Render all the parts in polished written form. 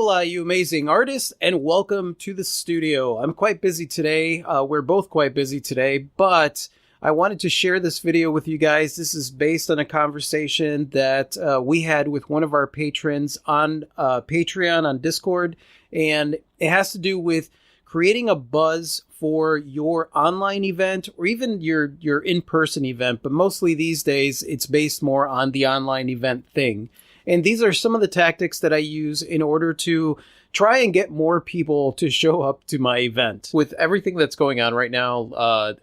Hola, you amazing artists, and welcome to the studio. I'm quite busy today. We're both quite busy today, but I wanted to share this video with you guys. This is based on a conversation that we had with one of our patrons on Patreon, on Discord, and it has to do with creating a buzz for your online event or even your in-person event, but mostly these days it's based more on the online event thing. And these are some of the tactics that I use in order to try and get more people to show up to my event. With everything that's going on right now,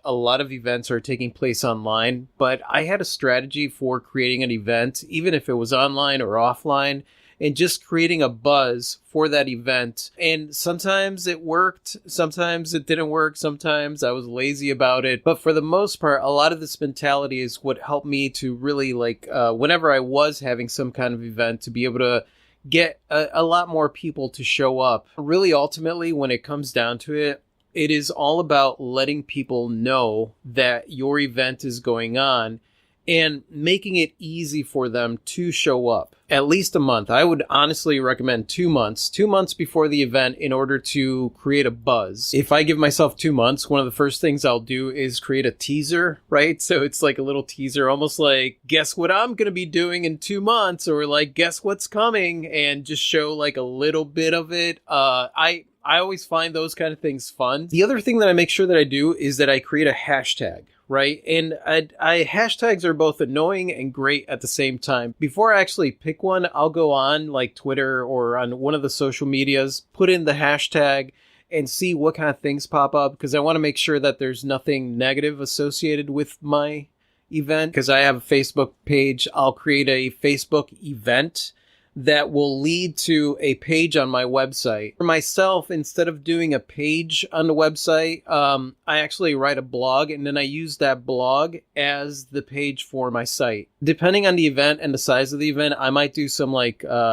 a lot of events are taking place online, but I had a strategy for creating an event, even if it was online or offline, and just creating a buzz for that event. And sometimes it worked, sometimes it didn't work, sometimes I was lazy about it. But for the most part, a lot of this mentality is what helped me to really whenever I was having some kind of event, to be able to get a lot more people to show up. Really, ultimately, when it comes down to it, it is all about letting people know that your event is going on and making it easy for them to show up. At least a month. I would honestly recommend 2 months. 2 months before the event in order to create a buzz. If I give myself 2 months, one of the first things I'll do is create a teaser, right? So it's like a little teaser, almost like, guess what I'm going to be doing in 2 months, or like, guess what's coming, and just show like a little bit of it. I always find those kind of things fun. The other thing that I make sure that I do is that I create a hashtag. Right? And I hashtags are both annoying and great at the same time. Before I actually pick one, I'll go on like Twitter or on one of the social medias, put in the hashtag and see what kind of things pop up, because I want to make sure that there's nothing negative associated with my event. Because I have a Facebook page, I'll create a Facebook event that will lead to a page on my website. For myself, instead of doing a page on the website, I actually write a blog, and then I use that blog as the page for my site. Depending on the event and the size of the event, I might do some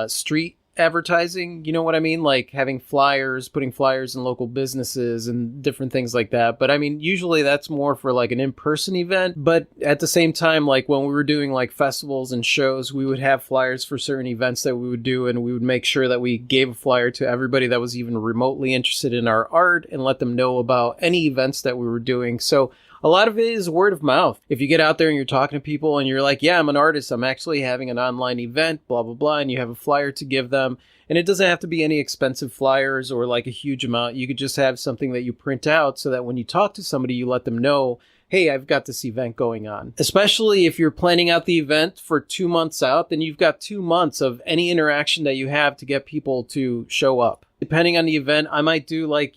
street advertising, you know what I mean? Like having flyers, putting flyers in local businesses and different things like that. But I mean, usually that's more for like an in-person event. But at the same time, like when we were doing like festivals and shows, we would have flyers for certain events that we would do, and we would make sure that we gave a flyer to everybody that was even remotely interested in our art and let them know about any events that we were doing. So a lot of it is word of mouth. If you get out there and you're talking to people and you're like, yeah, I'm an artist, I'm actually having an online event, blah, blah, blah, and you have a flyer to give them. And it doesn't have to be any expensive flyers or like a huge amount. You could just have something that you print out so that when you talk to somebody, you let them know, hey, I've got this event going on. Especially if you're planning out the event for 2 months out, then you've got 2 months of any interaction that you have to get people to show up. Depending on the event, I might do like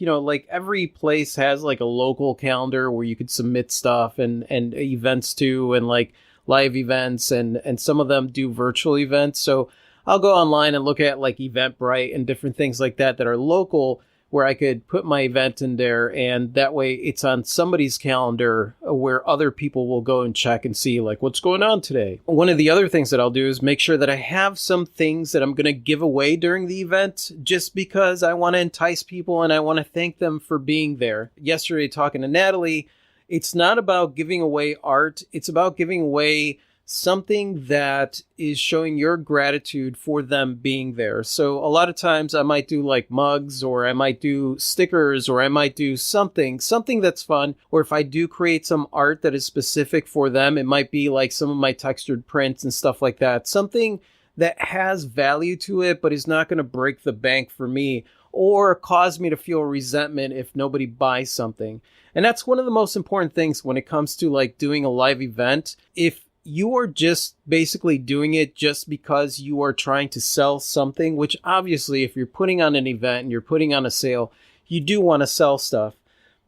every place has like a local calendar where you could submit stuff and events to, and like live events, and some of them do virtual events. So I'll go online and look at like Eventbrite and different things like that are local, where I could put my event in there, and that way it's on somebody's calendar where other people will go and check and see like what's going on today. One of the other things that I'll do is make sure that I have some things that I'm going to give away during the event, just because I want to entice people and I want to thank them for being there. Yesterday, talking to Natalie, it's not about giving away art, it's about giving away something that is showing your gratitude for them being there. So a lot of times I might do like mugs, or I might do stickers, or I might do something that's fun. Or if I do create some art that is specific for them, it might be like some of my textured prints and stuff like that. Something that has value to it, but is not going to break the bank for me or cause me to feel resentment if nobody buys something. And that's one of the most important things when it comes to like doing a live event. If you are just basically doing it just because you are trying to sell something, which obviously if you're putting on an event and you're putting on a sale, you do want to sell stuff.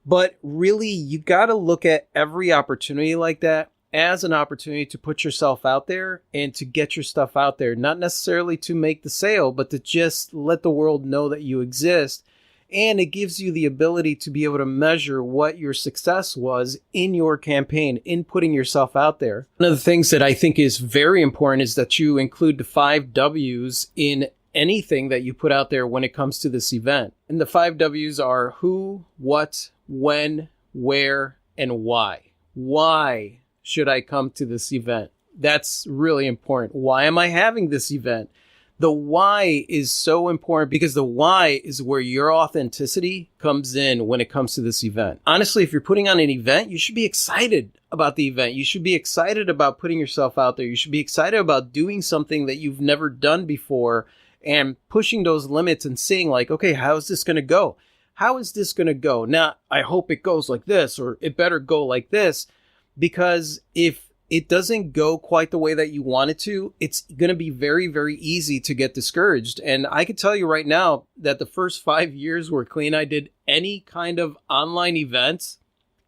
But really, you got to look at every opportunity like that as an opportunity to put yourself out there and to get your stuff out there. Not necessarily to make the sale, but to just let the world know that you exist. And it gives you the ability to be able to measure what your success was in your campaign, in putting yourself out there. One of the things that I think is very important is that you include the 5 W's in anything that you put out there when it comes to this event. And the 5 W's are who, what, when, where, and why. Why should I come to this event? That's really important. Why am I having this event? The why is so important because the why is where your authenticity comes in when it comes to this event. Honestly, if you're putting on an event, you should be excited about the event. You should be excited about putting yourself out there. You should be excited about doing something that you've never done before and pushing those limits and seeing like, okay, how is this going to go? How is this going to go? Now, I hope it goes like this, or it better go like this, because if it doesn't go quite the way that you want it to, it's going to be very, very easy to get discouraged. And I can tell you right now that the first 5 years where Clee and I did any kind of online events,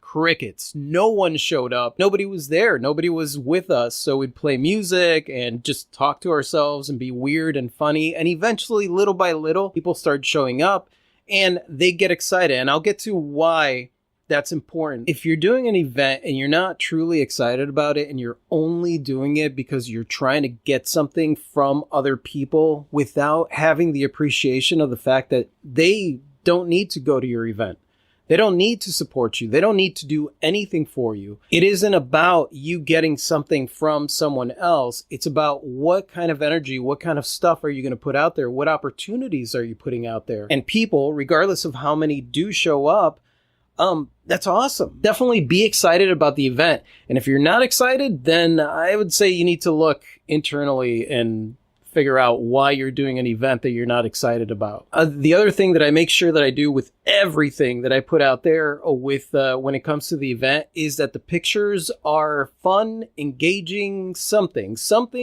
crickets. No one showed up. Nobody was there. Nobody was with us. So we'd play music and just talk to ourselves and be weird and funny. And eventually, little by little, people started showing up and they get excited. And I'll get to why that's important. If you're doing an event and you're not truly excited about it and you're only doing it because you're trying to get something from other people without having the appreciation of the fact that they don't need to go to your event. They don't need to support you. They don't need to do anything for you. It isn't about you getting something from someone else. It's about what kind of energy, what kind of stuff are you going to put out there? What opportunities are you putting out there? And people, regardless of how many do show up, that's awesome. Definitely be excited about the event. And if you're not excited, then I would say you need to look internally and figure out why you're doing an event that you're not excited about. The other thing that I make sure that I do with everything that I put out there with when it comes to the event is that the pictures are fun, engaging, something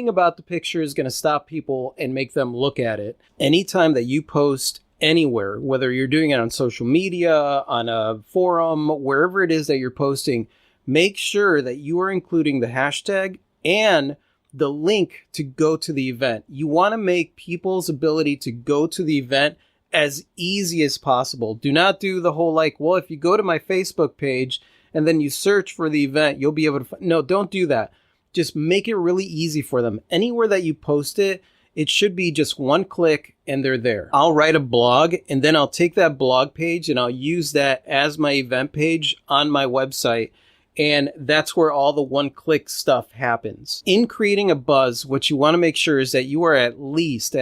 about the picture is going to stop people and make them look at it. Anytime that you post anywhere, whether you're doing it on social media, on a forum, wherever it is that you're posting, make sure that you are including the hashtag and the link to go to the event. You want to make people's ability to go to the event as easy as possible. Do not do the whole like, well, if you go to my Facebook page and then you search for the event, you'll be able to no, don't do that. Just make it really easy for them. Anywhere that you post it, it should be just one click and they're there. I'll write a blog and then I'll take that blog page and I'll use that as my event page on my website. And that's where all the one-click stuff happens. In creating a buzz, what you want to make sure is that you are at least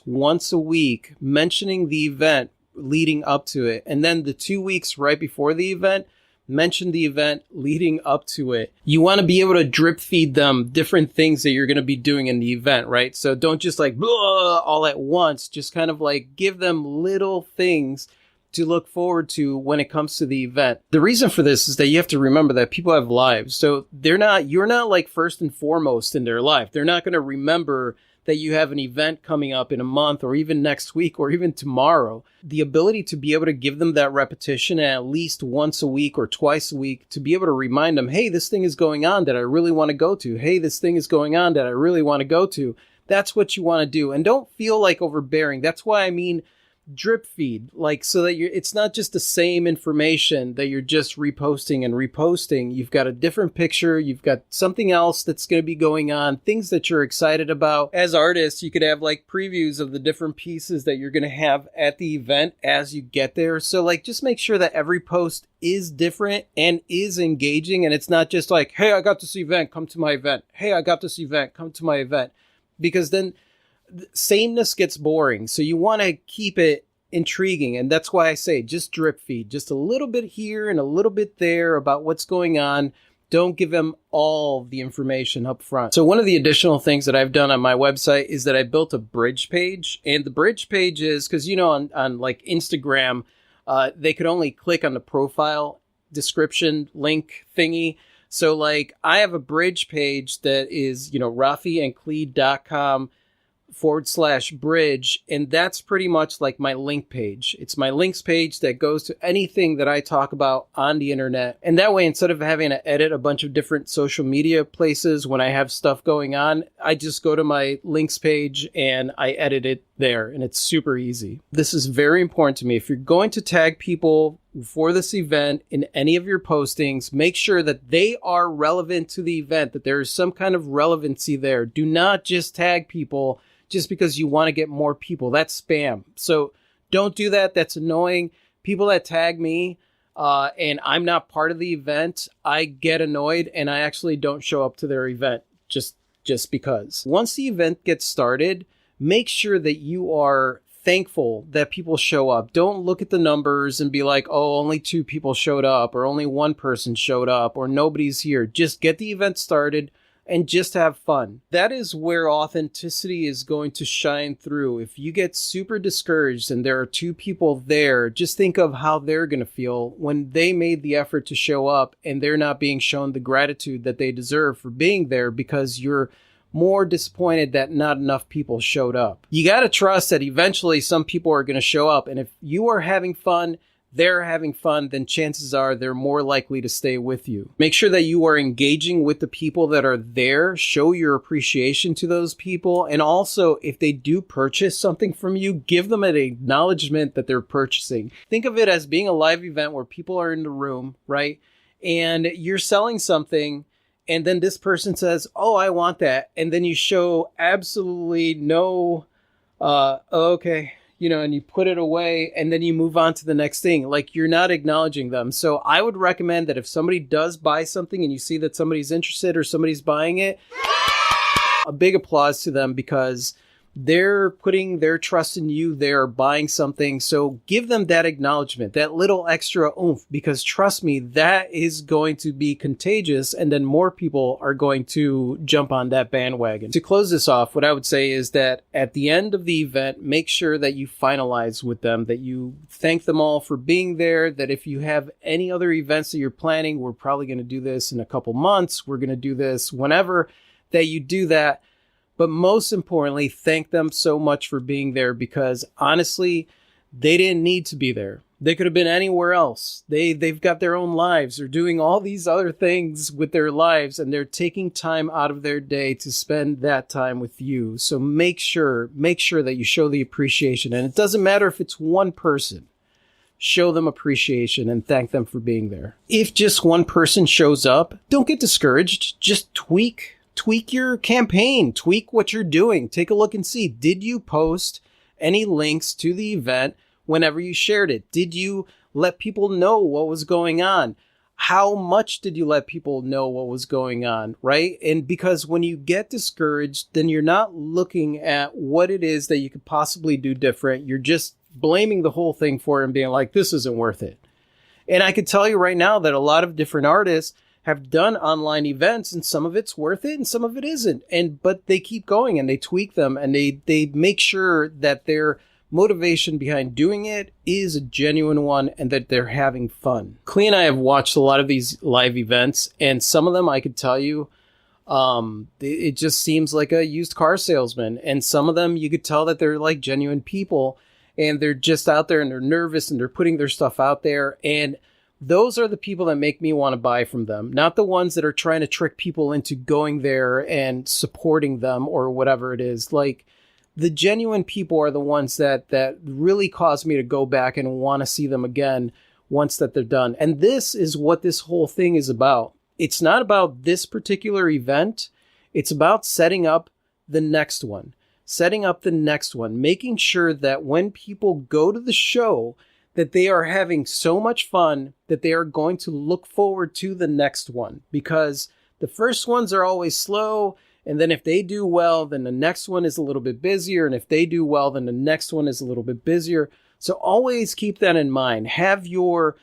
once a week mentioning the event leading up to it. And then the 2 weeks right before the event, mention the event leading up to it. You want to be able to drip feed them different things that you're going to be doing in the event, right? So don't just like blah, all at once. Just kind of like give them little things to look forward to when it comes to the event. The reason for this is that you have to remember that people have lives. So you're not like first and foremost in their life. They're not going to remember that you have an event coming up in a month or even next week or even tomorrow. The ability to be able to give them that repetition at least once a week or twice a week to be able to remind them, hey, this thing is going on that I really want to go to. Hey, this thing is going on that I really want to go to. That's what you want to do. And don't feel like overbearing. That's why I mean drip feed, like so that it's not just the same information that you're just reposting and reposting. You've got a different picture. You've got something else that's going to be going on, things that you're excited about. As artists, you could have like previews of the different pieces that you're going to have at the event as you get there. So like just make sure that every post is different and is engaging. And it's not just like, hey, I got this event, come to my event. Hey, I got this event, come to my event. Because then sameness gets boring. So you want to keep it intriguing. And that's why I say just drip feed, just a little bit here and a little bit there about what's going on. Don't give them all the information up front. So one of the additional things that I've done on my website is that I built a bridge page. And the bridge page is because, you know, on like Instagram, they could only click on the profile description link thingy. So like I have a bridge page that is, you know, RafiandClee.com/bridge. And that's pretty much like my link page. It's my links page that goes to anything that I talk about on the internet. And that way, instead of having to edit a bunch of different social media places when I have stuff going on, I just go to my links page and I edit it there. And it's super easy. This is very important to me. If you're going to tag people for this event in any of your postings, make sure that they are relevant to the event, that there is some kind of relevancy there. Do not just tag people just because you want to get more people. That's spam. So don't do that. That's annoying. People that tag me and I'm not part of the event, I get annoyed and I actually don't show up to their event just because. Once the event gets started, make sure that you are thankful that people show up. Don't look at the numbers and be like, oh, only 2 people showed up, or only 1 person showed up, or nobody's here. Just get the event started and just have fun. That is where authenticity is going to shine through. If you get super discouraged and there are 2 people there, just think of how they're going to feel when they made the effort to show up and they're not being shown the gratitude that they deserve for being there because you're more disappointed that not enough people showed up. You got to trust that eventually some people are going to show up. And if you are having fun, they're having fun, then chances are they're more likely to stay with you. Make sure that you are engaging with the people that are there. Show your appreciation to those people. And also, if they do purchase something from you, give them an acknowledgement that they're purchasing. Think of it as being a live event where people are in the room, right? And you're selling something, and then this person says, oh, I want that. And then you show absolutely no, okay, and you put it away and then you move on to the next thing. Like, you're not acknowledging them. So I would recommend that if somebody does buy something and you see that somebody's interested or somebody's buying it, a big applause to them, because they're putting their trust in you. They're buying something. So give them that acknowledgement, that little extra oomph, because trust me, that is going to be contagious. And then more people are going to jump on that bandwagon. To close this off, what I would say is that at the end of the event, make sure that you finalize with them, that you thank them all for being there, that if you have any other events that you're planning, we're probably going to do this in a couple months, we're going to do this whenever, that you do that. But most importantly, thank them so much for being there, because honestly, they didn't need to be there. They could have been anywhere else. They've got their own lives. They're doing all these other things with their lives, and they're taking time out of their day to spend that time with you. So make sure that you show the appreciation. And it doesn't matter if it's one person. Show them appreciation and thank them for being there. If just one person shows up, don't get discouraged. Just tweak your campaign, tweak what you're doing. Take a look and see, did you post any links to the event whenever you shared it? Did you let people know what was going on? How much did you let people know what was going on, right? And because when you get discouraged, then you're not looking at what it is that you could possibly do different. You're just blaming the whole thing for it and being like, this isn't worth it. And I could tell you right now that a lot of different artists have done online events, and some of it's worth it and some of it isn't. But they keep going and they tweak them, and they make sure that their motivation behind doing it is a genuine one and that they're having fun. Clee and I have watched a lot of these live events, and some of them I could tell you, it just seems like a used car salesman. And some of them you could tell that they're like genuine people, and they're just out there and they're nervous and they're putting their stuff out there. And those are the people that make me want to buy from them, not the ones that are trying to trick people into going there and supporting them or whatever it is. Like, the genuine people are the ones that really cause me to go back and want to see them again once that they're done. And this is what this whole thing is about. It's not about this particular event. It's about setting up the next one, making sure that when people go to the show, that they are having so much fun that they are going to look forward to the next one, because the first ones are always slow. And then if they do well, then the next one is a little bit busier. And if they do well, then the next one is a little bit busier. So always keep that in mind. Have your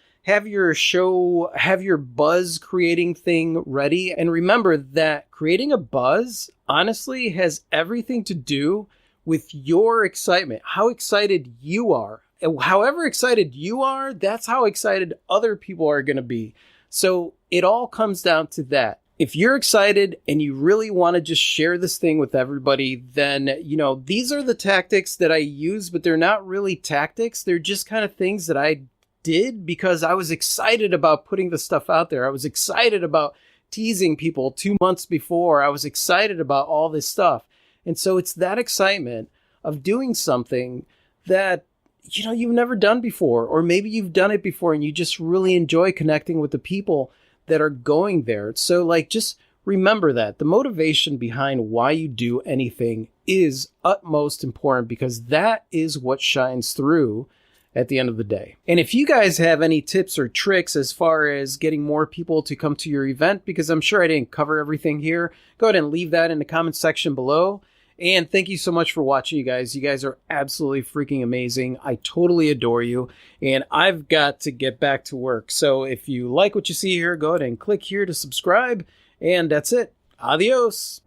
show, have your buzz creating thing ready. And remember that creating a buzz, honestly, has everything to do with your excitement, how excited you are. And however excited you are, that's how excited other people are going to be. So it all comes down to that. If you're excited and you really want to just share this thing with everybody, then, these are the tactics that I use, but they're not really tactics. They're just kind of things that I did because I was excited about putting the stuff out there. I was excited about teasing people 2 months before. I was excited about all this stuff. And so it's that excitement of doing something that you've never done before, or maybe you've done it before and you just really enjoy connecting with the people that are going there. So just remember that the motivation behind why you do anything is utmost important, because that is what shines through at the end of the day. And if you guys have any tips or tricks as far as getting more people to come to your event, because I'm sure I didn't cover everything here, go ahead and leave that in the comment section below. And thank you so much for watching, you guys. You guys are absolutely freaking amazing. I totally adore you. And I've got to get back to work. So if you like what you see here, go ahead and click here to subscribe. And that's it. Adios.